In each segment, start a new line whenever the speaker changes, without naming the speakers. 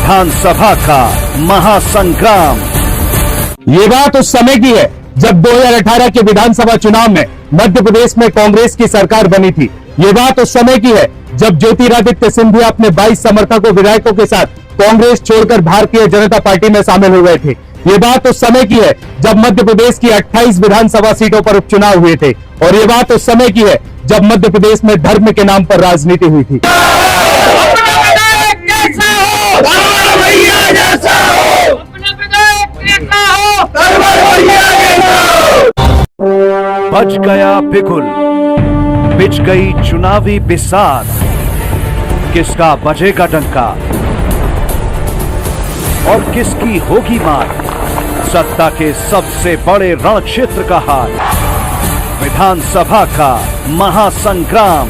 विधानसभा का महासंग्राम।
ये बात उस समय की है जब 2018 के विधानसभा चुनाव में मध्य प्रदेश में कांग्रेस की सरकार बनी थी। ये बात उस समय की है जब ज्योतिरादित्य सिंधिया अपने 22 समर्थकों विधायकों के साथ कांग्रेस छोड़कर भारतीय जनता पार्टी में शामिल हो गए थे। ये बात उस समय की है जब मध्य प्रदेश की 28 विधानसभा सीटों पर उपचुनाव हुए थे। और ये बात उस समय की है जब मध्य प्रदेश में धर्म के नाम पर राजनीति हुई थी।
बज गया बिगुल, बिछ गई चुनावी बिसात, किसका बजेगा डंका और किसकी होगी मार। सत्ता के सबसे बड़े रण क्षेत्र का हाल, विधानसभा का महासंग्राम।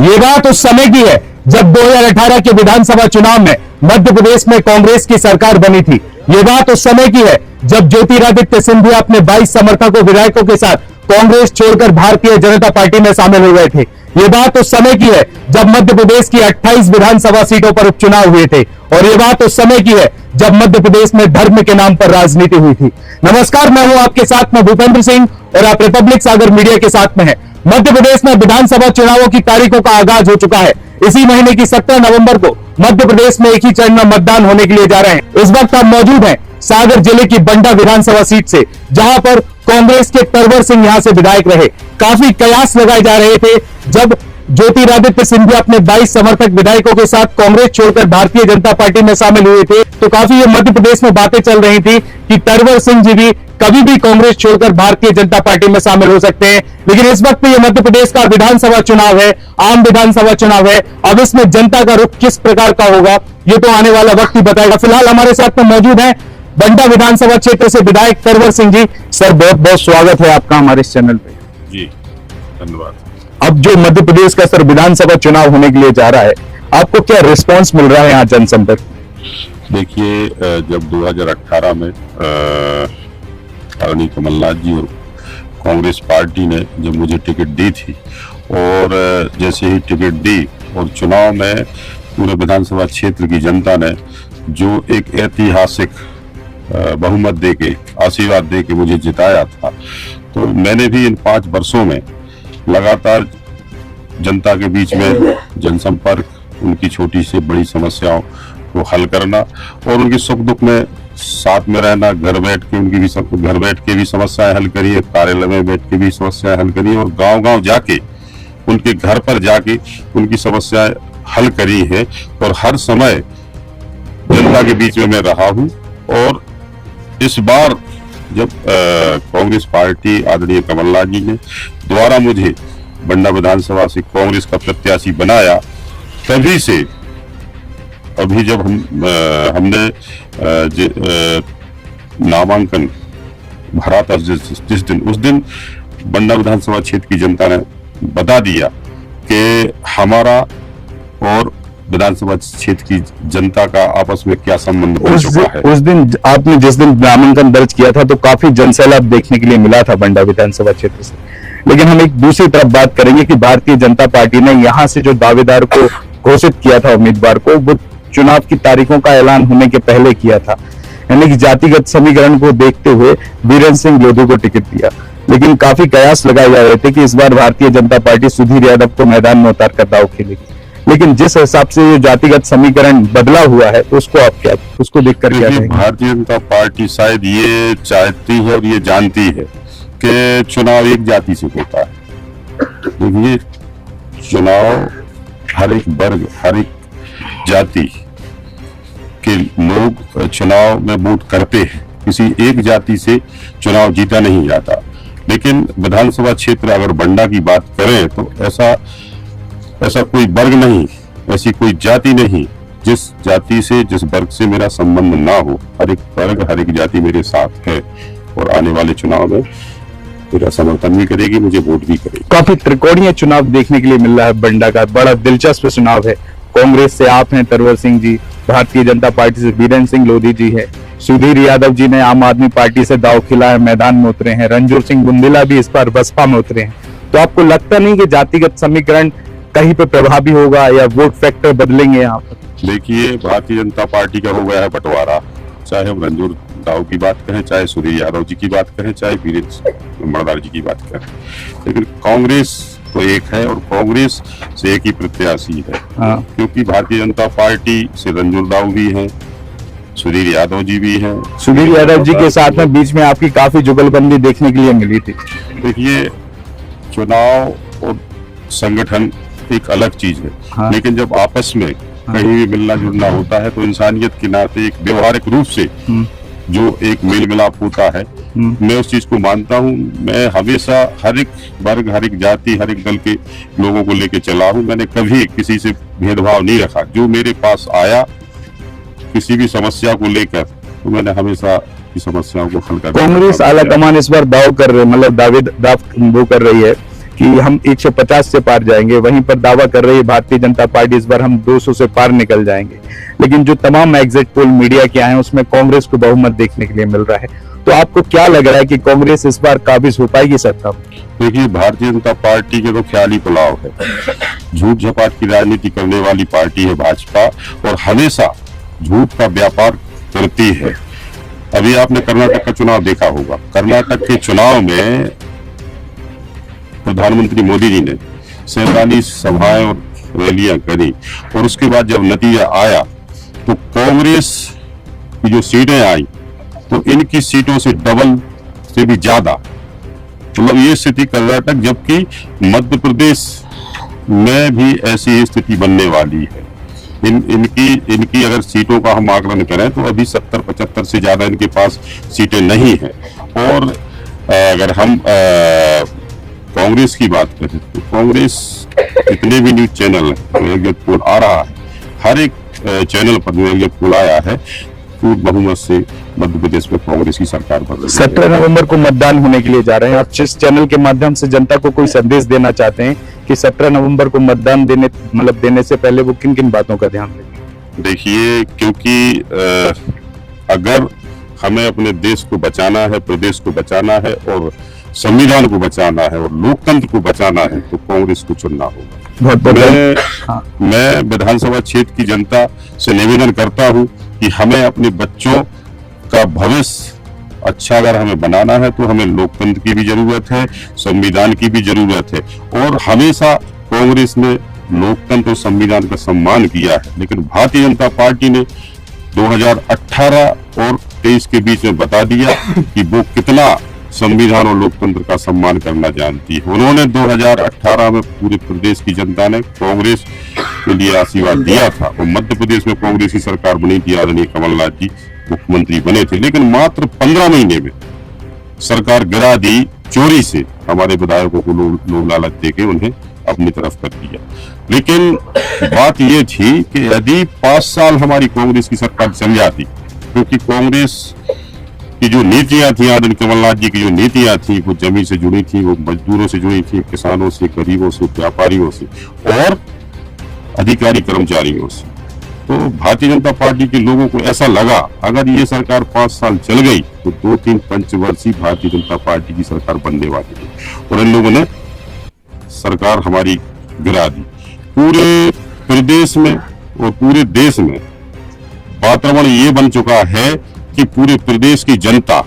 ये बात उस समय की है जब 2018 के विधानसभा चुनाव में मध्य प्रदेश में कांग्रेस की सरकार बनी थी। ये बात उस समय की है जब ज्योतिरादित्य सिंधिया अपने 22 समर्थकों विधायकों के साथ कांग्रेस छोड़कर भारतीय जनता पार्टी में शामिल हो गए थे। ये बात उस समय की है जब मध्य प्रदेश की 28 विधानसभा सीटों पर उपचुनाव हुए थे। और ये बात उस समय की है जब मध्य प्रदेश में धर्म के नाम पर राजनीति हुई थी। नमस्कार, मैं हूं आपके साथ में भूपेंद्र सिंह और आप रिपब्लिक सागर मीडिया के साथ में हैं। मध्य प्रदेश में विधानसभा चुनावों की तारीखों का आगाज हो चुका है। इसी महीने की 17 नवंबर को मध्य प्रदेश में एक ही चरण में मतदान होने के लिए जा रहे हैं। इस वक्त आप मौजूद हैं सागर जिले की बंडा विधानसभा सीट से, जहां पर कांग्रेस के तरवर सिंह यहां से विधायक रहे। काफी कयास लगाए जा रहे थे जब ज्योतिरादित्य सिंधिया अपने 22 समर्थक विधायकों के साथ कांग्रेस छोड़कर भारतीय जनता पार्टी में शामिल हुए थे, तो काफी ये मध्य प्रदेश में बातें चल रही थी कि तरवर सिंह जी भी कभी भी कांग्रेस छोड़कर भारतीय जनता पार्टी में शामिल हो सकते हैं। लेकिन इस वक्त ये मध्य प्रदेश का विधानसभा चुनाव है, आम विधानसभा चुनाव है। अब इसमें जनता का रुख किस प्रकार का होगा ये तो आने वाला वक्त ही बताएगा। फिलहाल हमारे साथ में मौजूद है बंडा विधानसभा क्षेत्र से विधायक तरवर सिंह जी। सर, बहुत बहुत स्वागत है आपका हमारे इस चैनल पे।
जी धन्यवाद।
अब जो मध्य प्रदेश का सर विधानसभा चुनाव होने के लिए जा रहा है, आपको क्या रिस्पांस मिल रहा है यहाँ जनसंपर्क?
देखिए, जब 2018 में आदरणीय कमलनाथ जी और कांग्रेस पार्टी ने जब मुझे टिकट दी थी और जैसे ही टिकट दी और चुनाव में पूरे विधानसभा क्षेत्र की जनता ने जो एक ऐतिहासिक बहुमत देके आशीर्वाद देके मुझे जिताया था, तो मैंने भी इन 5 वर्षों में लगातार जनता के बीच में जनसंपर्क, उनकी छोटी से बड़ी समस्याओं को हल करना और उनकी सुख दुख में साथ में रहना, घर बैठ के भी समस्याएं हल करिए, कार्यालय में बैठ के भी समस्याएं हल करिए और गांव-गांव जाके उनके घर पर जाके उनकी समस्याएं हल करी है। और हर समय जनता के बीच में मैं रहा हूं। और इस बार जब कांग्रेस पार्टी आदरणीय कमलनाथ जी ने द्वारा मुझे बंडा विधानसभा से कांग्रेस का प्रत्याशी बनाया, तभी से अभी जब हमने नामांकन भरा था उस दिन बंडा विधानसभा क्षेत्र की जनता ने बता दिया कि हमारा और विधानसभा क्षेत्र की जनता का आपस में क्या संबंध बन चुका है।
उस दिन आपने जिस दिन नामांकन दर्ज किया था तो काफी जनसैलाब देखने के लिए मिला था बंडा विधानसभा क्षेत्र से। लेकिन हम एक दूसरी तरफ बात करेंगे कि भारतीय जनता पार्टी ने यहाँ से जो दावेदार को घोषित किया था, उम्मीदवार को, वो चुनाव की तारीखों का ऐलान होने के पहले किया था। यानी कि जातिगत समीकरण को देखते हुए वीरेंद्र सिंह लोधी को टिकट दिया। लेकिन काफी कयास लगाए जा रहे थे कि इस बार भारतीय जनता पार्टी सुधीर यादव को मैदान में उतार कर दाव खेलेगी। लेकिन जिस हिसाब से ये जातिगत समीकरण बदला हुआ है तो उसको देखकर क्या कहेंगे?
भारतीय जनता पार्टी शायद ये चाहती है और ये जानती है कि चुनाव एक जाति से होता है। देखिए, चुनाव हर एक वर्ग, हर एक जाति के लोग चुनाव में वोट करते हैं। किसी एक जाति से चुनाव जीता नहीं जाता। लेकिन विधानसभा क्षेत्र अगर बंडा की बात करें तो ऐसा कोई वर्ग नहीं, ऐसी कोई जाति नहीं जिस जाति से, जिस वर्ग से मेरा संबंध ना हो। हर एक वर्ग, हर एक जाति मेरे साथ है और आने वाले चुनाव में मेरा समर्थन भी करेगी, मुझे वोट भी करेगी।
काफी त्रिकोणीय चुनाव देखने के लिए मिल रहा है बंडा का। बड़ा दिलचस्प चुनाव है। कांग्रेस से आप हैं तरवर सिंह जी, भारतीय जनता पार्टी से वीरेंद्र सिंह लोधी जी है, सुधीर यादव जी ने आम आदमी पार्टी से दाव खिला है, मैदान में उतरे हैं, रणजोर सिंह बुंदेला भी इस बार बसपा में उतरे हैं। तो आपको लगता नहीं कि जातिगत समीकरण कहीं पे प्रभावी होगा या वोट फैक्टर बदलेंगे यहाँ पर?
देखिए, भारतीय जनता पार्टी का हो गया है बंटवारा, चाहे हम रंजूर दाऊ की बात करें, चाहे सूर्य यादव जी की बात करें, चाहे वीरेंद्र मर्दार जी की बात करें, लेकिन कांग्रेस तो एक है और कांग्रेस से एक ही प्रत्याशी है। क्योंकि भारतीय जनता पार्टी से रंजूर दाऊ भी है, सुधीर यादव जी भी हैं।
सुधीर यादव जी के साथ में बीच में आपकी काफी जुगलबंदी देखने के लिए मिली थी।
देखिए, चुनाव और संगठन एक अलग चीज है, लेकिन जब आपस में कहीं भी मिलना जुलना होता है तो इंसानियत के नाते एक व्यवहारिक रूप से जो एक मेल मिलाप होता है, मैं उस चीज को मानता हूँ। मैं हमेशा हर एक वर्ग, हर एक जाति, हर एक दल के लोगों को लेके चला हूँ। मैंने कभी किसी से भेदभाव नहीं रखा। जो मेरे पास आया किसी भी समस्या को लेकर, तो मैंने हमेशा की समस्याओं को हल कर।
कांग्रेस आला कमान इस बार दाव कर रहे, मतलब दावा कर रही है कि हम 150 से पार जाएंगे। वहीं पर दावा कर रही है भारतीय जनता पार्टी इस बार हम 200 से पार निकल जाएंगे। लेकिन जो तमाम एग्जिट पोल मीडिया के आए हैं उसमें कांग्रेस को बहुमत देखने के लिए मिल रहा है। तो आपको क्या लग रहा है कि कांग्रेस इस बार काबिज हो पाएगी सत्ता में?
देखिए, भारतीय जनता पार्टी के तो ख्याली पुलाव है, झूठ झपाट की राजनीति करने वाली पार्टी है भाजपा, और हमेशा झूठ का व्यापार करती है। अभी आपने कर्नाटक का चुनाव देखा होगा। कर्नाटक के चुनाव में प्रधानमंत्री मोदी जी ने 47 सभाएं और रैलियां करी, और उसके बाद जब नतीजा आया तो कांग्रेस की जो सीटें आई तो इनकी सीटों से डबल से भी ज्यादा, मतलब ये स्थिति कर्नाटक, जबकि मध्य प्रदेश में भी ऐसी स्थिति बनने वाली है। इनकी अगर सीटों का हम आकलन करें तो अभी 70-75 से ज्यादा इनके पास सीटें नहीं है। और अगर हम कांग्रेस की बात करें तो कांग्रेस जितने भी न्यूज चैनल है, एग्जिट पोल आ रहा है, हर एक चैनल पर जो एग्जिट पोल आया है, पूर्ण बहुमत से मध्य प्रदेश में कांग्रेस की सरकार बन रही है।
17 नवंबर को मतदान होने के लिए जा रहे हैं। आप जिस चैनल के माध्यम से जनता को कोई संदेश देना चाहते हैं कि 17 नवंबर को मतदान देने से पहले वो किन किन बातों का ध्यान रखें?
देखिए, क्योंकि अगर हमें अपने देश को बचाना है, प्रदेश को बचाना है, और संविधान को बचाना है, और लोकतंत्र को बचाना है, तो कांग्रेस को चुनना होगा। मैं विधानसभा क्षेत्र की जनता से निवेदन करता हूं कि हमें अपने बच्चों का भविष्य अच्छा अगर हमें बनाना है तो हमें लोकतंत्र की भी जरूरत है, संविधान की भी जरूरत है। और हमेशा कांग्रेस ने लोकतंत्र और संविधान का सम्मान किया है, लेकिन भारतीय जनता पार्टी ने 2018 और 23 के बीच में बता दिया कि वो कितना संविधान और लोकतंत्र का सम्मान करना जानती है। उन्होंने 2018 में पूरे प्रदेश की जनता ने कांग्रेस के लिए आशीर्वाद दिया था, और मध्य प्रदेश में कांग्रेस की सरकार बनी थी, आदरणीय कमलनाथ जी मुख्यमंत्री बने थे। लेकिन मात्र 15 महीने में सरकार गिरा दी, चोरी से हमारे विधायकों को लोग लालच देके उन्हें अपनी तरफ कर दिया। लेकिन बात यह थी कि यदि 5 साल हमारी कांग्रेस की सरकार चल जाती, क्योंकि कांग्रेस की जो नीतियां थी, आदरणीय कमलनाथ जी की जो नीतियां थी, वो जमीन से जुड़ी थी, वो मजदूरों से जुड़ी थी, किसानों से, गरीबों से, व्यापारियों से और अधिकारी कर्मचारियों से। तो भारतीय जनता पार्टी के लोगों को ऐसा लगा अगर ये सरकार 5 साल चल गई तो 2-3 पंचवर्षीय भारतीय जनता पार्टी की सरकार बनने वाली थी, और इन लोगों ने सरकार हमारी गिरा दी। पूरे प्रदेश में और पूरे देश में वातावरण ये बन चुका है कि पूरे प्रदेश की जनता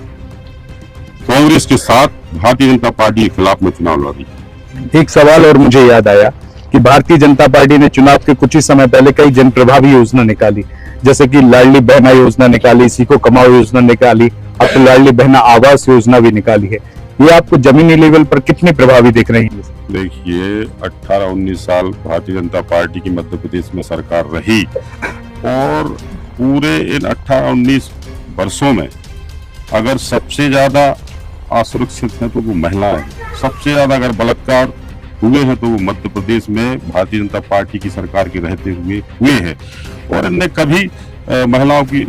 कांग्रेस के साथ भारतीय जनता पार्टी के खिलाफ में चुनाव लड़ी।
एक सवाल और मुझे याद आया कि भारतीय जनता पार्टी ने चुनाव के कुछ ही समय पहले कई जन प्रभावी योजना निकाली, जैसे कि लाडली बहना योजना निकाली, सीखो कमाओ योजना निकाली, अब तो लाडली बहना आवास योजना भी निकाली है। ये आपको जमीनी लेवल पर कितनी प्रभावी दिख रही है?
देखिए, 18-19 साल भारतीय जनता पार्टी की मध्य प्रदेश में सरकार रही, और पूरे इन 18-19 वर्षों में अगर सबसे ज्यादा असुरक्षित है तो वो महिलाएं, सबसे ज्यादा अगर बलात्कार हुए हैं तो वो मध्य प्रदेश में भारतीय जनता पार्टी की सरकार के रहते हुए हैं। और इनने कभी महिलाओं की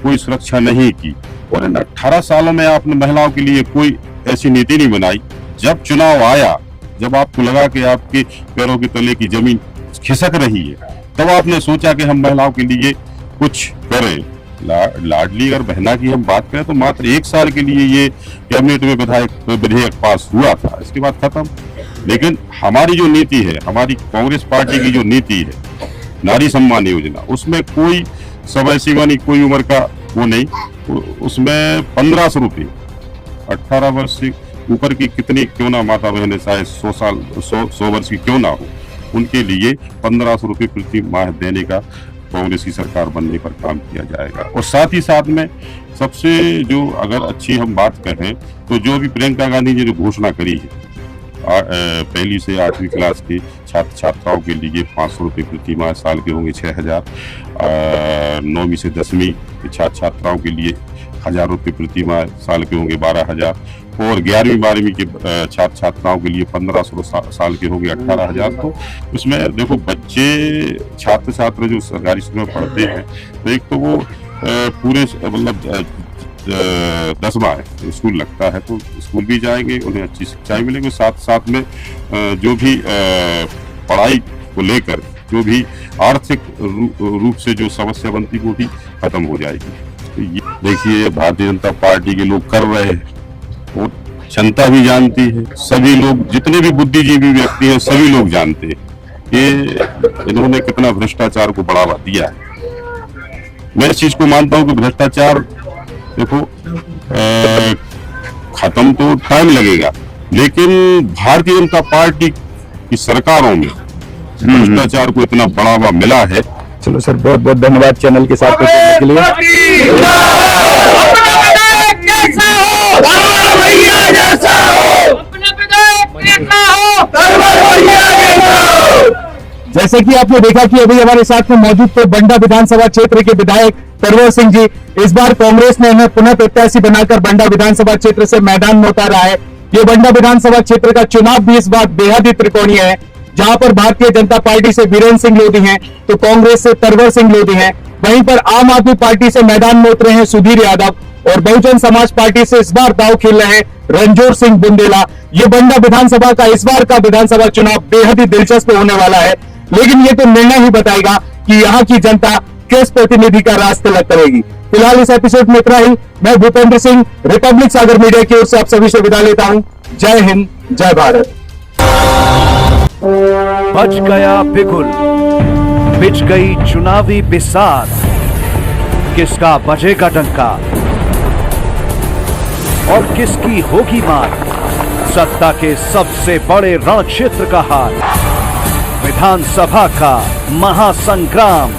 कोई सुरक्षा नहीं की, और इन 18 सालों में आपने महिलाओं के लिए कोई ऐसी नीति नहीं बनाई। जब चुनाव आया, जब आपको लगा कि आपके पैरों के तले की जमीन खिसक रही है, तब आपने सोचा कि हम महिलाओं के लिए कुछ करें। लाडली अगर बहना की हम बात करें तो मात्र 1 साल के लिए ये कैबिनेट में विधेयक पास हुआ था, इसके बाद खत्म। लेकिन हमारी जो नीति है, हमारी कांग्रेस पार्टी की जो नीति है, नारी सम्मान योजना, उसमें कोई सब ऐसी वाली कोई उम्र का वो नहीं, उसमें 1500 रुपये 18 वर्ष से ऊपर की कितनी क्यों ना माता बहनें, चाहे 100 वर्ष की क्यों ना हो, उनके लिए 1500 रुपये प्रति माह देने का कांग्रेस की सरकार बनने पर काम किया जाएगा। और साथ ही साथ में सबसे जो अगर अच्छी हम बात करें तो जो भी प्रियंका गांधी ने जो घोषणा करी है, पहली से 8वीं क्लास के छात्र छात्राओं के लिए 500 रुपये प्रति माह, साल के होंगे 6000, 9वीं से 10वीं के छात्र छात्राओं के लिए 1000 रुपये प्रति माह, साल के होंगे 12000, और 11वीं 12वीं के छात्र छात्राओं के लिए 1500, साल के होंगे 18000। तो उसमें देखो बच्चे छात्र छात्र जो सरकारी स्कूल में पढ़ते हैं, तो एक तो वो पूरे मतलब 10वां है स्कूल लगता है, तो स्कूल भी जाएंगे, उन्हें अच्छी शिक्षाएं मिलेंगी, साथ साथ में जो भी पढ़ाई को लेकर जो भी आर्थिक रूप से जो समस्या बनती वो भी खत्म हो जाएगी। तो ये देखिए भारतीय जनता पार्टी के लोग कर रहे हैं, और जनता भी जानती है, सभी लोग जितने भी बुद्धिजीवी व्यक्ति हैं सभी लोग जानते हैं कि इन्होंने कितना भ्रष्टाचार को बढ़ावा दिया है। मैं इस चीज को मानता हूं कि भ्रष्टाचार देखो खत्म तो टाइम लगेगा, लेकिन भारतीय जनता पार्टी की सरकारों में भ्रष्टाचार को इतना बढ़ावा मिला है।
चलो सर, बहुत बहुत धन्यवाद चैनल के साथ जुड़ने के लिए। जैसे कि आपने देखा कि अभी हमारे साथ में मौजूद थे बंडा विधानसभा क्षेत्र के विधायक तरवर सिंह जी। इस बार कांग्रेस ने उन्हें पुनः प्रत्याशी बनाकर बंडा विधानसभा क्षेत्र से मैदान में उतारा है। ये बंडा विधानसभा क्षेत्र का चुनाव भी इस बार बेहद ही त्रिकोणीय है, जहां पर भारतीय जनता पार्टी से वीरेंद्र सिंह लोधी हैं, तो कांग्रेस से तरवर सिंह लोधी हैं। वहीं पर आम आदमी पार्टी से मैदान में उतरे हैं सुधीर यादव, और बहुजन समाज पार्टी से इस बार दांव खेल रहे हैं रणजोर सिंह बुंदेला। ये बंडा विधानसभा का इस बार का विधानसभा चुनाव बेहद ही दिलचस्प होने वाला है, लेकिन ये तो निर्णय ही बताएगा कि यहाँ की जनता किस प्रतिनिधि का राज तिलक करेगी। फिलहाल इस एपिसोड में इतना ही। मैं भूपेंद्र सिंह रिपब्लिक सागर मीडिया की ओर से आप सभी से विदा लेता हूँ। जय हिंद, जय भारत।
बज गया बिगुल, बिछ गई चुनावी बिसात, किसका बजेगा डंका और किसकी होगी मात। सत्ता के सबसे बड़े रण क्षेत्र का हाल, विधानसभा का महासंग्राम।